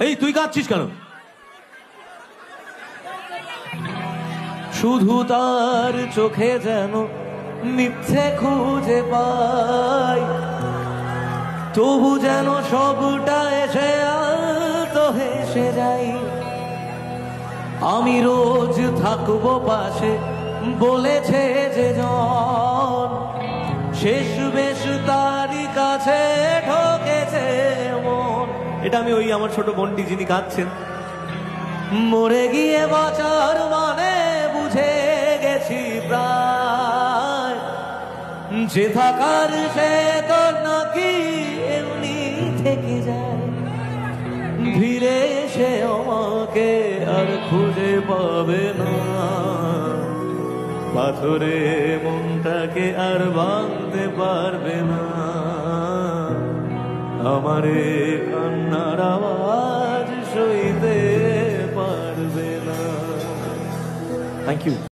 এই তুই কাঁদছিস কেন? শুধু তার চোখে যেন মিথ্যে খুঁজে পাই, তবু যেন সবটা এসে আলতো হেসে যাই। আমি রোজ থাকবো পাশে বলেছে যে জন, শেষ বেশ তারই কাছে ঠকেছে মন। এটা আমি ওই আমার ছোট বোনটি যিনি কাঁদছেন, মরে গিয়ে বাঁচার মানে বুঝে গেছি প্রায়, যে থাকার সে তো নাকি এমনি থেকে যায়। ধীরে সে আমাকে আর খুঁজে পাবে না, পাথরে মনটাকে আর ভাঙতে পারবে না। আমারে কান্নার আওয়াজ সইতে পারবে না। Thank you.